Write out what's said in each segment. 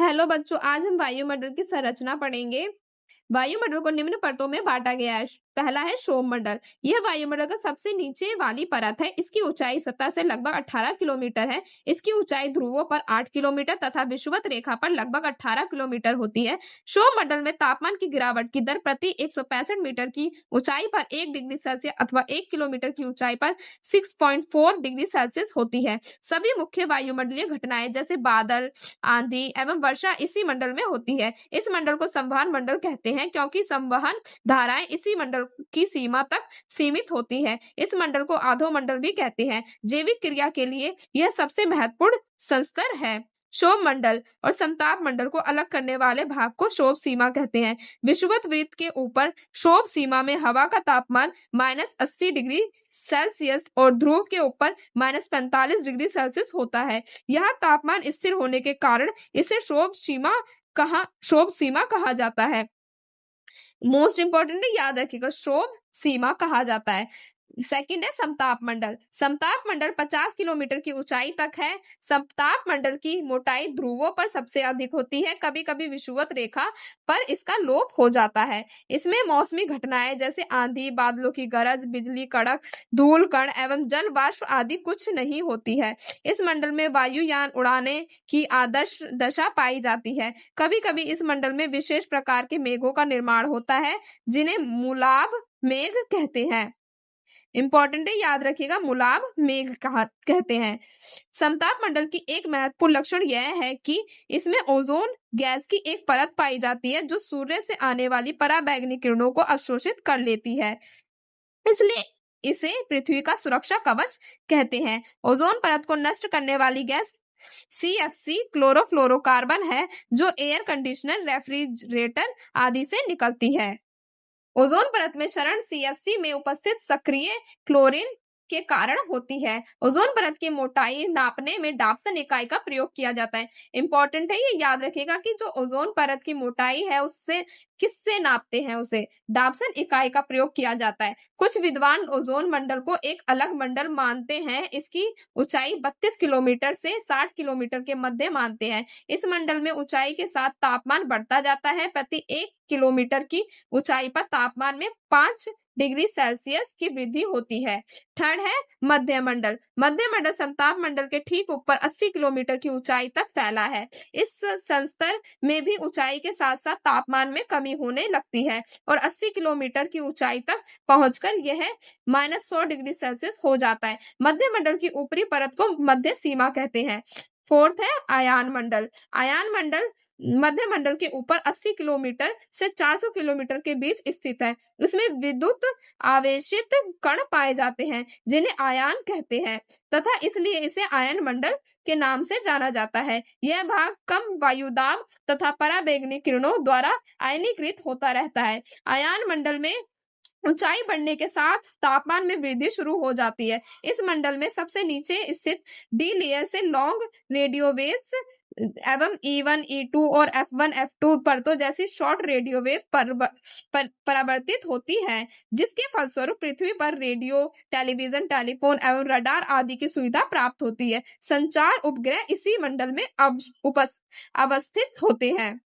Hello बच्चों, आज हम वायुमंडल की संरचना पढ़ेंगे। वायुमंडल को निम्न परतों में बांटा गया है। पहला है सोममंडल। यह वायुमंडल का सबसे नीचे वाली परत है। इसकी ऊंचाई सतह से लगभग 18 किलोमीटर है। इसकी ऊंचाई ध्रुवों पर 8 किलोमीटर तथा विषुवत रेखा पर लगभग 18 किलोमीटर होती है। सोममंडल में तापमान की गिरावट की दर प्रति 165 मीटर की ऊंचाई पर 1 डिग्री सेल्सियस अथवा 1 किलोमीटर की ऊंचाई पर 6.4 डिग्री सेल्सियस होती है। सभी मुख्य वायुमंडलीय घटनाएं जैसे बादल, आंधी एवं वर्षा इसी मंडल में होती है। इस मंडल को संवहन मंडल कहते हैं क्योंकि संवहन धाराएं इसी मंडल की सीमा तक सीमित होती है। इस मंडल को अधोमंडल भी कहते हैं। जैविक क्रिया के लिए यह सबसे महत्वपूर्ण संस्तर है। क्षोभ मंडल और समताप मंडल को अलग करने वाले भाग को क्षोभ सीमा कहते हैं। विषुवत वृत्त के ऊपर क्षोभ सीमा में हवा का तापमान -80 डिग्री सेल्सियस और ध्रुव के ऊपर -45 डिग्री सेल्सियस होता है। यह तापमान स्थिर होने के कारण इसे क्षोभ सीमा कहा जाता है। मोस्ट इंपॉर्टेंट है, याद रखिएगा, क्षोभ सीमा कहा जाता है। सेकंड है समताप मंडल। समताप मंडल 50 किलोमीटर की ऊंचाई तक है। समताप मंडल की मोटाई ध्रुवों पर सबसे अधिक होती है। कभी कभी विषुवत रेखा पर इसका लोप हो जाता है। इसमें मौसमी घटनाएं जैसे आंधी, बादलों की गरज, बिजली कड़क, धूल कण एवं जल वाष्प आदि कुछ नहीं होती है। इस मंडल में वायुयान उड़ाने की आदर्श दशा पाई जाती है। कभी कभी इस मंडल में विशेष प्रकार के मेघों का निर्माण होता है जिन्हें मूलाभ मेघ कहते हैं। इंपॉर्टेंट है, याद रखिएगा, मूलाभ मेघ कहते हैं। समताप मंडल की एक महत्वपूर्ण लक्षण यह है कि इसमें ओजोन गैस की एक परत पाई जाती है जो सूर्य से आने वाली पराबैंगनी किरणों को अवशोषित कर लेती है। इसलिए इसे पृथ्वी का सुरक्षा कवच कहते हैं। ओजोन परत को नष्ट करने वाली गैस CFC क्लोरोफ्लोरोकार्बन है जो एयर कंडीशनर, रेफ्रिजरेटर आदि से निकलती है। ओजोन परत में क्षरण CFC में उपस्थित सक्रिय क्लोरीन के कारण होती है। ओजोन परत की मोटाई नापने में डाप्सन इकाई का प्रयोग किया जाता है। इंपॉर्टेंट है, ये याद रखिएगा कि जो ओजोन परत की मोटाई है उससे किससे नापते हैं, उसे डाप्सन इकाई का प्रयोग किया जाता है। कुछ विद्वान ओजोन मंडल को एक अलग मंडल मानते हैं। इसकी ऊंचाई 32 किलोमीटर से 60 किलोमीटर के मध्य मानते हैं। इस मंडल में ऊंचाई के साथ तापमान बढ़ता जाता है। प्रति 1 किलोमीटर की ऊंचाई पर तापमान में 5 डिग्री सेल्सियस की वृद्धि होती है। थर्ड है मध्य मंडल। मध्य मंडल समताप मंडल के ठीक ऊपर 80 किलोमीटर की ऊंचाई तक फैला है। इस संस्तर में भी ऊंचाई के साथ साथ तापमान में कमी होने लगती है और 80 किलोमीटर की ऊंचाई तक पहुंचकर यह -100 डिग्री सेल्सियस हो जाता है। मध्य मंडल की ऊपरी परत को मध्य सीमा कहते हैं। फोर्थ है आयान मंडल। आयान मंडल मध्य मंडल के ऊपर 80 किलोमीटर से 400 किलोमीटर के बीच स्थित है। इसमें विद्युत आवेशित कण पाए जाते हैं जिन्हें आयान कहते हैं तथा इसलिए इसे आयन मंडल के नाम से जाना जाता है। यह भाग कम वायुदाब तथा पराबैंगनी किरणों द्वारा आयनीकृत होता रहता है। आयान मंडल में ऊंचाई बढ़ने के साथ तापमान में वृद्धि शुरू हो जाती है। इस मंडल में सबसे नीचे स्थित डी लेयर से लॉन्ग रेडियो वेव्स एवं E1, E2 और F1, F2 परतों जैसी शॉर्ट रेडियो वेव परावर्तित होती है जिसके फलस्वरूप पृथ्वी पर रेडियो, टेलीविजन, टेलीफोन एवं रडार आदि की सुविधा प्राप्त होती है। संचार उपग्रह इसी मंडल में अवस्थित होते हैं।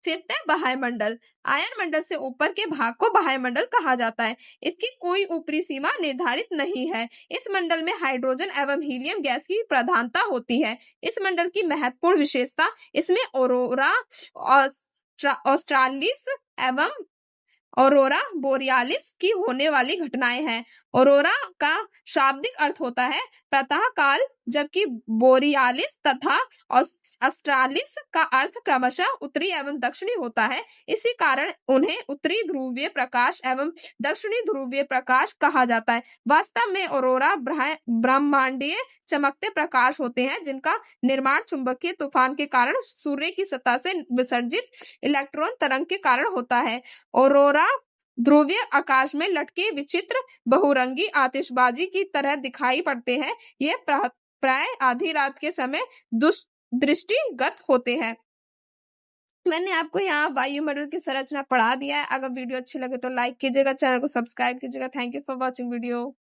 फिफ्थ है बाह्य मंडल। आयन मंडल से ऊपर के भाग को बाह्य मंडल कहा जाता है। इसकी कोई ऊपरी सीमा निर्धारित नहीं है। इस मंडल में हाइड्रोजन एवं हीलियम गैस की प्रधानता होती है। इस मंडल की महत्वपूर्ण विशेषता इसमें ऑरोरा ऑस्ट्रालिस एवं ऑरोरा बोरियालिस की होने वाली घटनाएं हैं। ऑरोरा का शाब्दिक अर्थ होता है प्रातः काल, जबकि बोरियालिस तथा ऑस्ट्रालिस का अर्थ क्रमशः उत्तरी एवं दक्षिणी होता है। इसी कारण उन्हें उत्तरी ध्रुवीय प्रकाश एवं दक्षिणी ध्रुवीय प्रकाश कहा जाता है। वास्तव में ऑरोरा ब्रह्मांडीय चमकते प्रकाश होते हैं जिनका निर्माण चुंबकीय तूफान के कारण सूर्य की सतह से विसर्जित इलेक्ट्रॉन तरंग के कारण होता है। ऑरोरा ध्रुवीय आकाश में लटके विचित्र बहुरंगी आतिशबाजी की तरह दिखाई पड़ते हैं। ये प्राय आधी रात के समय दृष्टिगत होते हैं। मैंने आपको यहाँ वायुमंडल की संरचना पढ़ा दिया है। अगर वीडियो अच्छी लगे तो लाइक कीजिएगा, चैनल को सब्सक्राइब कीजिएगा। Thank you for watching video.